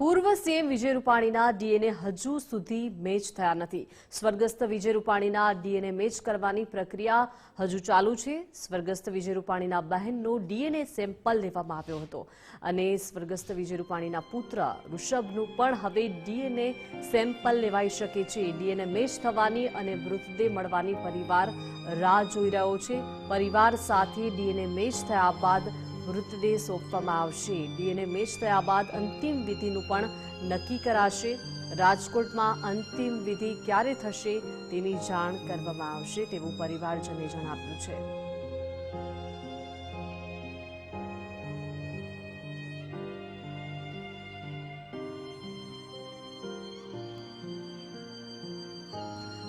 પૂર્વ સીએમ વિજય રૂપાણીના ડીએનએ હજુ સુધી મેચ થયા નથી। સ્વર્ગસ્થ વિજય રૂપાણીના ડીએનએ મેચ કરવાની પ્રક્રિયા હજુ ચાલુ છે। સ્વર્ગસ્થ વિજય રૂપાણીના બહેનનો ડીએનએ સેમ્પલ લેવામાં આવ્યો હતો અને સ્વર્ગસ્થ વિજય રૂપાણીના પુત્ર ઋષભનું પણ હવે ડીએનએ સેમ્પલ લેવાઈ શકે છે। ડીએનએ મેચ થવાની અને મૃતદેહ મળવાની પરિવાર રાહ જોઈ રહ્યો છે। પરિવાર સાથે ડીએનએ મેચ થયા બાદ મૃતદેહ સોંપવામાં આવશે। ડીએનએ મેચ થયા બાદ અંતિમ વિધિનું પણ નક્કી કરાશે। રાજકોટમાં અંતિમ વિધિ ક્યારે થશે તેની જાણ કરવામાં આવશે તેવું પરિવારજને જણાવ્યું છે।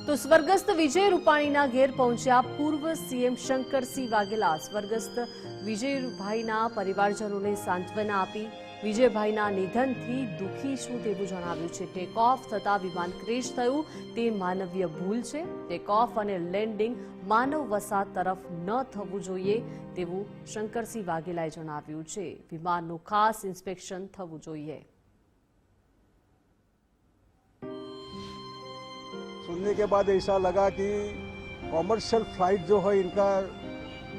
તો સ્વર્ગસ્થ વિજય રૂપાણીના ઘેર પહોંચ્યા પૂર્વ સીએમ શંકરસિંહ વાઘેલા। સ્વર્ગસ્થ વિજયભાઈના પરિવારજનોને સાંત્વના આપી। વિજયભાઈના નિધનથી દુઃખી છું તેવું જણાવ્યું છે। ટેક ઓફ થતા વિમાન ક્રેશ થયું તે માનવીય ભૂલ છે। ટેક ઓફ અને લેન્ડિંગ માનવ વસાહત તરફ ન થવું જોઈએ તેવું શંકરસિંહ વાઘેલાએ જણાવ્યું છે। વિમાનનું ખાસ ઇન્સ્પેક્શન થવું જોઈએ। सुनने के बाद ऐसा लगा कि कॉमर्शियल फ्लाइट जो है इनका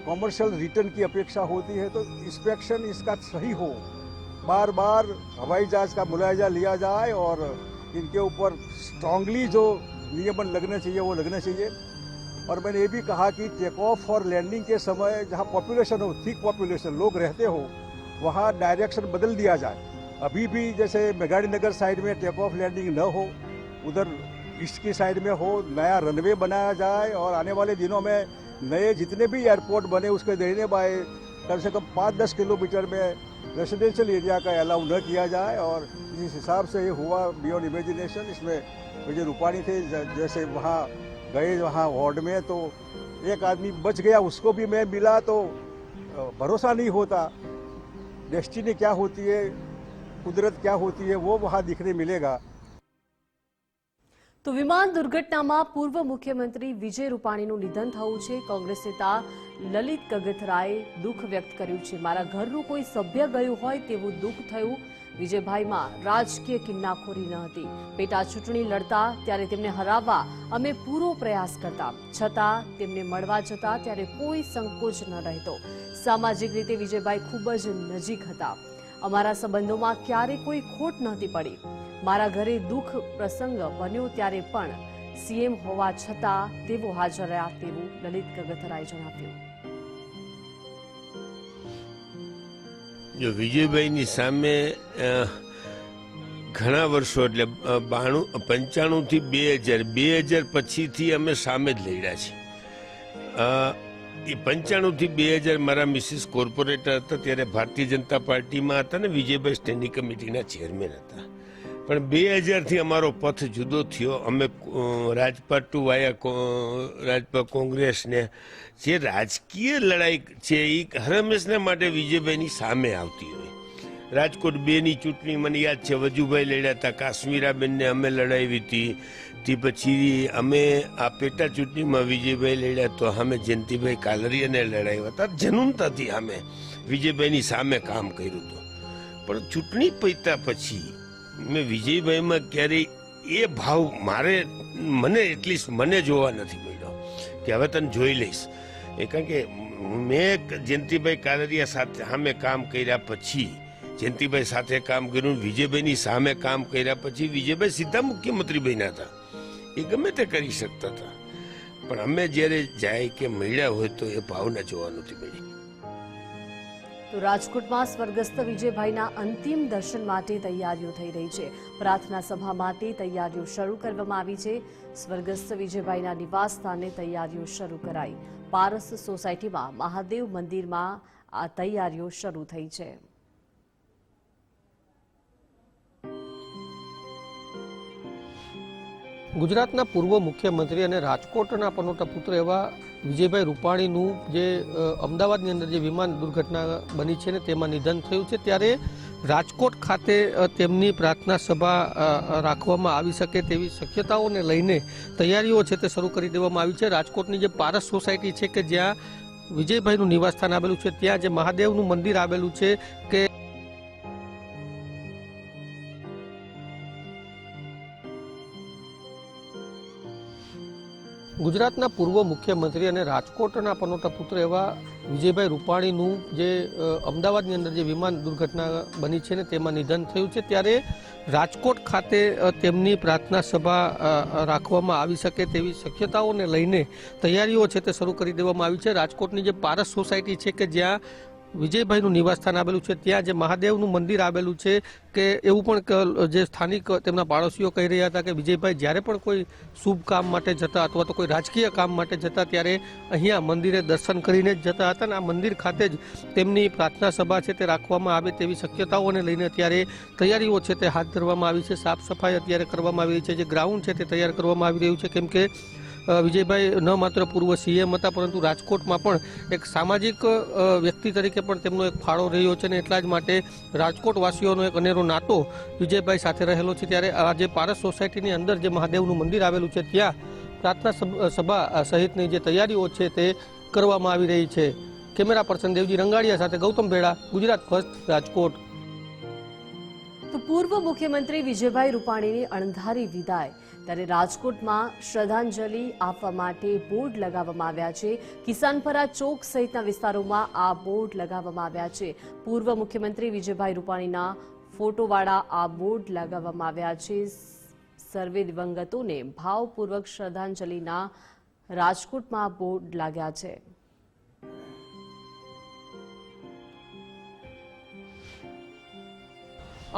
कॉमर्शियल रिटर्न की अपेक्षा होती है, तो इंस्पेक्शन इसका सही हो, बार बार हवाई जहाज का मुलायजा लिया जाए और इनके ऊपर स्ट्रांगली जो नियमन लगने चाहिए वो लगने चाहिए। और मैंने ये भी कहा कि टेक ऑफ और लैंडिंग के समय जहाँ पॉपुलेशन हो, थिक पॉपुलेशन लोग रहते हो, वहाँ डायरेक्शन बदल दिया जाए। अभी भी जैसे मेघाड़ी नगर साइड में टेक ऑफ लैंडिंग न हो, उधर ईस्ट की साइड में हो, नया रनवे बनाया जाए और आने वाले दिनों में नए जितने भी एयरपोर्ट बने उसके देने बाय कम से कम 5-10 किलोमीटर में रेसिडेंशियल एरिया का अलाउ न किया जाए। और जिस हिसाब से ये हुआ बियॉन्ड इमेजिनेशन, इसमें विजय रूपाणी थे, जैसे वहाँ गए वहाँ वार्ड में तो एक आदमी बच गया, उसको भी मैं मिला तो भरोसा नहीं होता। डेस्टिनी क्या होती है, कुदरत क्या होती है, वो वहाँ दिखने मिलेगा। तो विमान दुर्घटनाમાં પૂર્વ મુખ્યમંત્રી વિજય રૂપાણીનું નિધન થયું છે। કોંગ્રેસ નેતા લલિત કગથરાએ દુઃખ વ્યક્ત કર્યું છે। મારા ઘરનું કોઈ સભ્ય ગયું હોય તેવું દુઃખ થયું। વિજયભાઈમાં રાજકીય કિન્નાખોરી ન હતી। પેટા ચૂંટણી લડતા ત્યારે તેમને હરાવવા અમે પૂરો પ્રયાસ કરતા, છતાં તેમને મળવા જતા ત્યારે કોઈ સંકોચ ન રહેતો। સામાજિક રીતે વિજયભાઈ ખૂબ જ નજીક હતા। અમારા સંબંધોમાં ક્યારે કોઈ ખોટ નહોતી પડી। મારા ઘરે દુઃખ પ્રસંગ બન્યો ત્યારે પણ સીએમ હોવા છતાં તેઓ હાજર રહ્યા તેવું લલિત કગથરાએ જણાવ્યું। જો વિજયભાઈની સામે ઘણા વર્ષો એટલે 95 થી 2000 પછીથી અમે સામે જ લડ્યા છીએ। એ 95 થી 2000 મારા મિસિસ કોર્પોરેટર હતા, ત્યારે ભારતીય જનતા પાર્ટીમાં હતા ને વિજયભાઈ સ્ટેન્ડિંગ કમિટીના ચેરમેન હતા। પણ 2000 થી અમારો પથ જુદો થયો। અમે રાજપાટ ટુ વાયા રાજપાટ કોંગ્રેસને જે રાજકીય લડાઈ છે એ હરમેશના માટે વિજયભાઈની સામે આવતી હોય। રાજકોટ 2ની ચૂંટણી મને યાદ છે, વજુભાઈ લડ્યા હતા, કાશ્મીરાબેનને અમે લડાવી હતી। તે પછી અમે આ પેટા ચૂંટણીમાં વિજયભાઈ લડ્યા તો અમે જયંતિભાઈ કાલરિયાને લડાવ્યા હતા। જનુનતાથી અમે વિજયભાઈની સામે કામ કર્યું હતું। પણ ચૂંટણી પૈતા પછી મેં વિજયભાઈમાં ક્યારેય એ ભાવ મને એટલીસ્ટ મને જોવા નથી મળ્યો કે હવે તને જોઈ લઈશ। એ કારણ કે મેં જયંતિભાઈ કાલરિયા સાથે સામે કામ કર્યા પછી, જયંતિભાઈ સાથે કામ કર્યું, વિજયભાઈની સામે કામ કર્યા પછી વિજયભાઈ સીધા મુખ્યમંત્રી બન્યા હતા। એ ગમે તે કરી શકતા હતા, પણ અમે જ્યારે જાય કે મળ્યા હોય તો એ ભાવના જોવા નથી મળી। તો રાજકોટમાં સ્વર્ગસ્થ વિજયભાઈના અંતિમ દર્શન માટે તૈયારીઓ થઈ રહી છે। પ્રાર્થના સભા માટે તૈયારીઓ શરૂ કરવામાં આવી છે। સ્વર્ગસ્થ વિજયભાઈના નિવાસ સ્થાને તૈયારીઓ શરૂ કરાઈ। પારસ સોસાયટીમાં મહાદેવ મંદિરમાં આ તૈયારીઓ શરૂ થઈ છે। ગુજરાતના પૂર્વ મુખ્યમંત્રી અને રાજકોટના પનોતા પુત્ર એવા વિજયભાઈ રૂપાણીનું જે અમદાવાદની અંદર જે વિમાન દુર્ઘટના બની છે ને તેમાં નિધન થયું છે, ત્યારે રાજકોટ ખાતે તેમની પ્રાર્થના સભા રાખવામાં આવી શકે તેવી શક્યતાઓને લઈને તૈયારીઓ છે તે શરૂ કરી દેવામાં આવી છે। રાજકોટની જે પારસ સોસાયટી છે કે જ્યાં વિજયભાઈનું નિવાસસ્થાન આવેલું છે, ત્યાં જે મહાદેવનું મંદિર આવેલું છે કે ગુજરાતના પૂર્વ મુખ્યમંત્રી અને રાજકોટના પનોતા પુત્ર એવા વિજયભાઈ રૂપાણીનું જે અમદાવાદની અંદર જે વિમાન દુર્ઘટના બની છે ને તેમાં નિધન થયું છે, ત્યારે રાજકોટ ખાતે તેમની પ્રાર્થના સભા રાખવામાં આવી શકે તેવી શક્યતાઓને લઈને તૈયારીઓ છે તે શરૂ કરી દેવામાં આવી છે. રાજકોટની જે પારસ સોસાયટી છે કે જ્યાં વિજયભાઈનું નિવાસસ્થાન આવેલું છે, ત્યાં જે મહાદેવનું મંદિર આવેલું છે કે એવું પણ જે સ્થાનિક તેમના પાડોશીઓ કહી રહ્યા હતા કે વિજયભાઈ જ્યારે પણ કોઈ શુભ કામ માટે જતા અથવા તો કોઈ રાજકીય કામ માટે જતા ત્યારે અહીંયા મંદિરે દર્શન કરીને જ જતા હતા અને આ મંદિર ખાતે જ તેમની પ્રાર્થના સભા છે તે રાખવામાં આવે તેવી શક્યતાઓને લઈને અત્યારે તૈયારીઓ છે તે હાથ ધરવામાં આવી છે. સાફ સફાઈ અત્યારે કરવામાં આવી રહી છે. જે ગ્રાઉન્ડ છે તે તૈયાર કરવામાં આવી રહ્યું છે, કેમ કે વિજયભાઈ ન માત્ર પૂર્વ સીએમ હતા પરંતુ રાજકોટમાં પણ એક સામાજિક વ્યક્તિ તરીકે પણ તેમનો એક ફાળો રહ્યો છે અને એટલા જ માટે રાજકોટવાસીઓનો એક અનેરો નાતો વિજયભાઈ સાથે રહેલો છે. ત્યારે આજે પારસ સોસાયટીની અંદર જે મહાદેવનું મંદિર આવેલું છે ત્યાં પ્રાર્થના સભા સહિતની જે તૈયારીઓ છે તે કરવામાં આવી રહી છે. કેમેરા પર્સન દેવજી રંગાડિયા સાથે ગૌતમ ભેડા, ગુજરાત ફર્સ્ટ, રાજકોટ. તો પૂર્વ મુખ્યમંત્રી વિજયભાઈ રૂપાણીની અણધારી વિદાય, ત્યારે રાજકોટમાં શ્રદ્ધાંજલિ આપવા માટે બોર્ડ લગાવવામાં આવ્યા છે. કિસાનપરા ચોક સહિતના વિસ્તારોમાં આ બોર્ડ લગાવવામાં આવ્યા છે. પૂર્વ મુખ્યમંત્રી વિજયભાઈ રૂપાણીના ફોટોવાળા આ બોર્ડ લગાવવામાં આવ્યા છે. સર્વે દિવંગતોને ભાવપૂર્વક શ્રદ્ધાંજલિના રાજકોટમાં બોર્ડ લાગ્યા છે.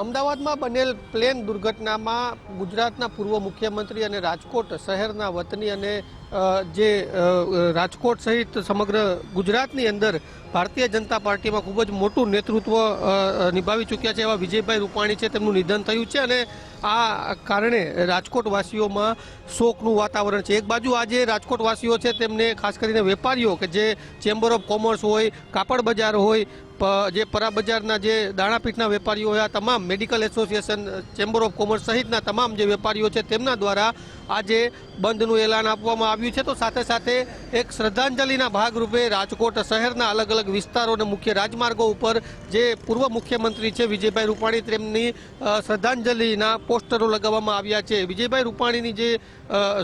અમદાવાદમાં બનેલ પ્લેન દુર્ઘટનામાં ગુજરાતના પૂર્વ મુખ્યમંત્રી અને રાજકોટ શહેરના વતની અને જે રાજકોટ સહિત સમગ્ર ગુજરાતની અંદર ભારતીય જનતા પાર્ટીમાં ખૂબ જ મોટું નેતૃત્વ નિભાવી ચૂક્યા છે એવા વિજયભાઈ રૂપાણી છે, તેમનું નિધન થયું છે અને આ કારણે રાજકોટવાસીઓમાં શોકનું વાતાવરણ છે. એક બાજુ આજે રાજકોટવાસીઓ છે તેમને ખાસ કરીને વેપારીઓ કે જે ચેમ્બર ઓફ કોમર્સ હોય, કાપડ બજાર હોય, જે પરા બજારના જે દાણાપીઠના વેપારીઓ હોય, આ તમામ medical association, chamber of commerce સહિતના તમામ જે વેપારીઓ છે તેમના દ્વારા આજે બંધનું એલાન આપવામાં આવ્યું છે. તો સાથે સાથે એક શ્રદ્ધાંજલિના ભાગરૂપે રાજકોટ શહેરના અલગ અલગ વિસ્તારો અને મુખ્ય રાજમાર્ગો ઉપર જે પૂર્વ મુખ્યમંત્રી છે વિજયભાઈ રૂપાણી તેમની શ્રદ્ધાંજલિના પોસ્ટરો લગાવવામાં આવ્યા છે. વિજયભાઈ રૂપાણીની જે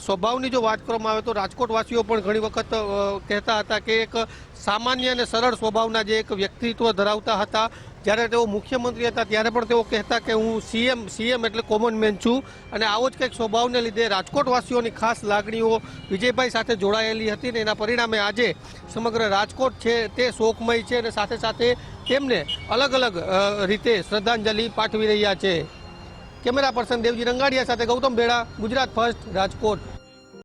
સ્વભાવની જો વાત કરવામાં આવે તો રાજકોટવાસીઓ પણ ઘણી વખત કહેતા હતા કે એક સામાન્ય અને સરળ સ્વભાવના જે એક વ્યક્તિત્વ ધરાવતા હતા. જ્યારે તેઓ મુખ્યમંત્રી હતા ત્યારે પણ તેઓ કહેતા કે હું સીએમ એટલે કોમન મેન છું અને આવો જ કંઈક સ્વભાવને લીધે રાજકોટવાસીઓની ખાસ લાગણીઓ વિજયભાઈ સાથે જોડાયેલી હતી ને એના પરિણામે આજે સમગ્ર રાજકોટ છે તે શોકમય છે અને સાથે સાથે તેમને અલગ અલગ રીતે શ્રદ્ધાંજલિ પાઠવી રહ્યા છે. કેમેરા પર્સન દેવજી રંગાડિયા સાથે ગૌતમ ભેડા, ગુજરાત ફર્સ્ટ, રાજકોટ.